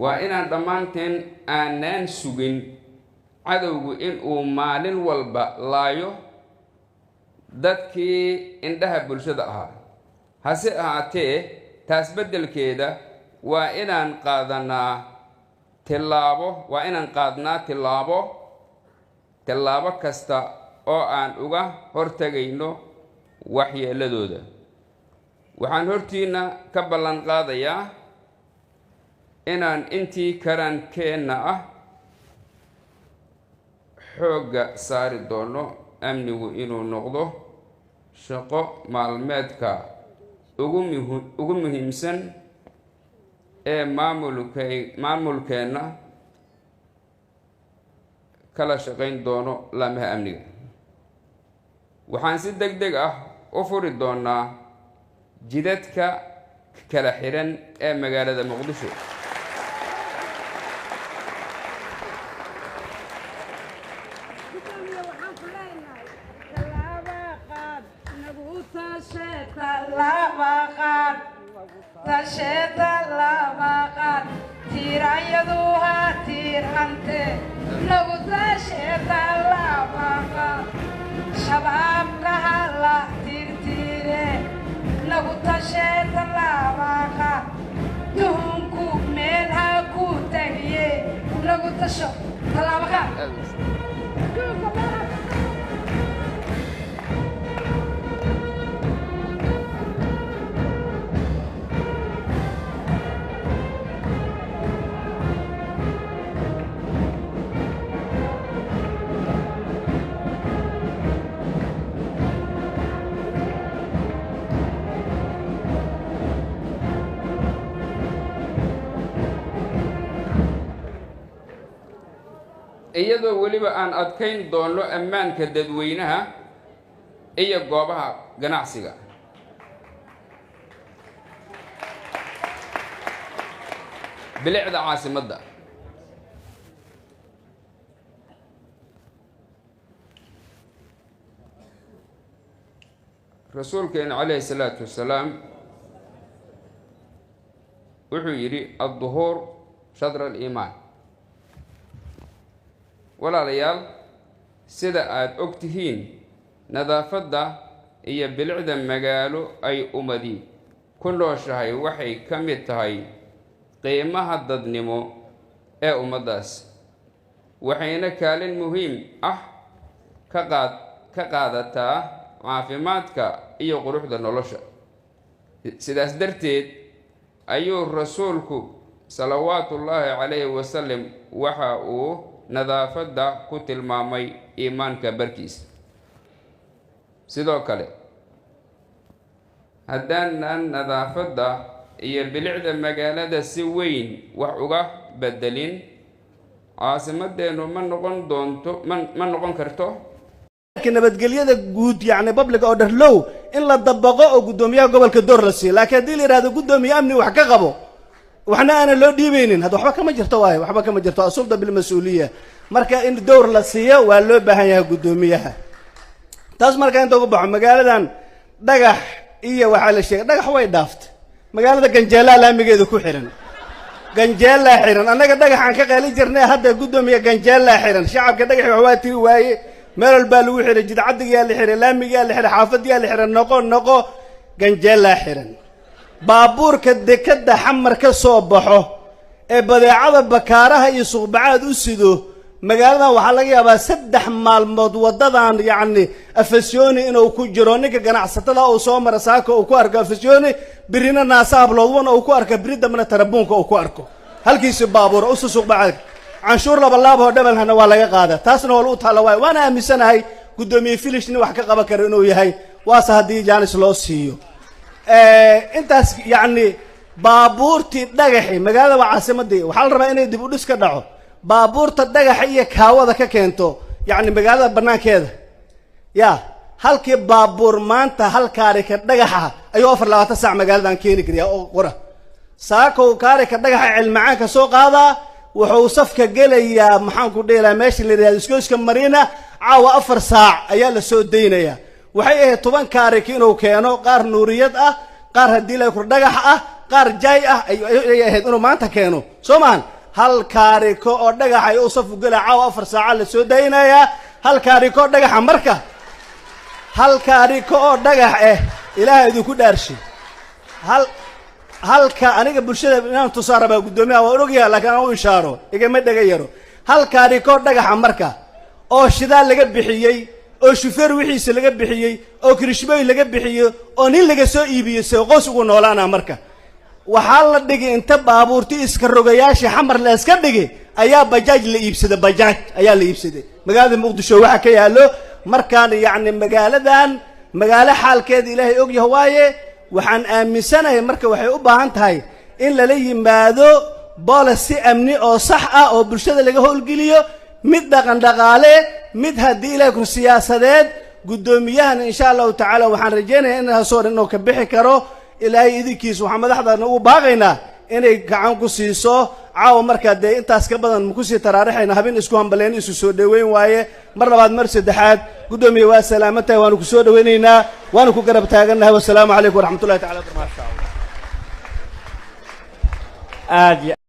وإن دمانتين آنان سجن عدو إن مالين والبا لايو dadkii indhaha bulshada ahaa hase ahaatee taas beddelkeeda waa inaan qaadnaa tillaabo kasta oo aan uga hortagayno waxyeeladooda waxaan hortiina ka ballan qaadayaa inaan intii karankeenna ah xoogga saari doono amnigu inuu noqdo shaqo maalmeedka ugu muhiimsan ee maamulkeenna kala shaqayn doono laamaha amniga waxaan si degdeg ah u furi doonaa jidadka kala xiran ee magaalada muqdisho iyadoo waliba aan adkayn doono ammaanka dadweynaha iyo goobaha ganacsiga bilicda caasimadda rasuulkeena calayhi salaatu wasalaam wuxuu yidhi adduhuur shadra aliimaan walaalayaal sida aad og tihiin nadaafadda iyo bilicda magaalo ay ummadi ku nooshahay waxay ka mid tahay qiimaha dadnimo ee ummaddaas waxayna kaalin muhiim ah ka qaadataa caafimaadka iyo quruxda nolosha sidaas darteed ayuu rasuulku salawaatullaahi calayhi wasallam waxa uu nadaafadda ku tilmaamay iimaanka barkiisa sidoo kale haddaanan nadaafadda iyo bilicda magaalada si weyn wax uga bedelin caasimadeennu ma noqon karto nabadgelyada guud yani public order law in la dabaqo oo gudoomiyaha gobolka door la siiyo laakiin hadii la yiraahdo gudoomiye amni wax ka qabo waxna aan loo dhiibaynin hada waxba kama jirto waxba kama jirto asulda bil mas'uuliyya marka in door la siiyo waa loo baahan yahay gudoomiyaha taas marka inta ugu baxo magaaladan dhagax iyo waxa la sheegay dhagax way dhaaftay magaalada ganjeela laamigeedu ku xiran ganjeela xiran anaga dhagaxan ka qali jirnay hadda gudoomiye ganjeela xiran shacabka dhagax waa tii waaye meel walba lagu xiray jidcadiga la xiray laamiga la xiray xaafadiga la xiray noqo ganjeela xiran baabuurka dekada xamar ka soo baxo ee badeecada bakaaraha iyo suuqbacaad u sido magaalada waxa laga yaabaa 3 maalmood wadadan yani afasyooni inuu ku jiro ninka ganacsatada oo soo mara saaka oo ku arko afasyooni birina naasaab loodwan oo ku arka birida mana tarabuunka oo ku arko halkiisa baabuur oo suuqbacaad canshuur laabo dhabalhana waa laga qaada taasna wal u taala waana aamisanahay gudoomiye filishni wax ka qaban karo inuu yahay waasa hadii jaanis loo siiyo intaas yani baabuurti dhagaxi magaalada waa caasimadii waxa la rabaa inay dib u dhis ka dhaco baabuurta dhagaxa iyo kaawada ka keento yani magaalada banaankeeda ya halkii baabuur maanta hal kaari ka dhagaxa ayuu 24 saac magaaladan keeni kariya oo qora saako kaari ka dhagaxa cilmacaan ka soo qaada wuxuu safka gelayaa maxaan ku dheelaa meeshii la yiraahdo iskooska marina caawa 4 saac ayaa la soo deynaya waxay ahayd 10 kaari inuu keeno qaar nuuriyad ah qaar hadii la ku dhagax ah qaar jaay ah ay ahayd inuu maanta keeno soo maahan hal kaariko oo dhagax ay u safu gala caawa 4 saaca la soo daynayaa hal kaariko dhagaxa marka hal kaariko oo dhagax ilaahay idinku dhaarshay halka aniga bulshada inaan tusaaraba gudoomiyaha waa ogyahay laakiin aan u ishaaro igama dhaga yaro hal kaariko dhagaxa marka oo shidaal laga bixiyay oo shufeer wixiisa laga bixiyay oo kirishbay laga bixiyay oo nin laga soo iibiyay soo qoys ugu noolaana marka waxaa la dhigay inta baabuurti iska rogayaasha xamar la iska dhigay ayaa bajaaj la iibsaday bajaaj ayaa la iibsaday magaalada muqdisho waxa ka yaalo markaan yaani magaalo xaalkeeda ilaahay og yahay waaye waxaan aaminsanahay marka waxay u baahan tahay in la yimaado policy amni oo sax ah oo bulshada laga howlgeliyo mid dhaqan dhaqaale mid hadii ilaahay ku siyaasadeed gudoomiyahan insha Allah taala waxaan rajaynayaa in hasoor inuu ka bixi karo ilaahay idinkiis waxaan madaxda ugu baaqaynaa inay gacan ku siiso caawa marka de intaas ka badan ma ku sii taraarixayna habeen isku hambaleen isu soo dhaweyn waaye mar labaad mar saddexaad gudoomiye waa salaamatahay waanu ku soo dhaweynaynaa waanu ku garab taaganahay wassalaamu calaykum waraxmatullaahi tacaala wa barakaatuh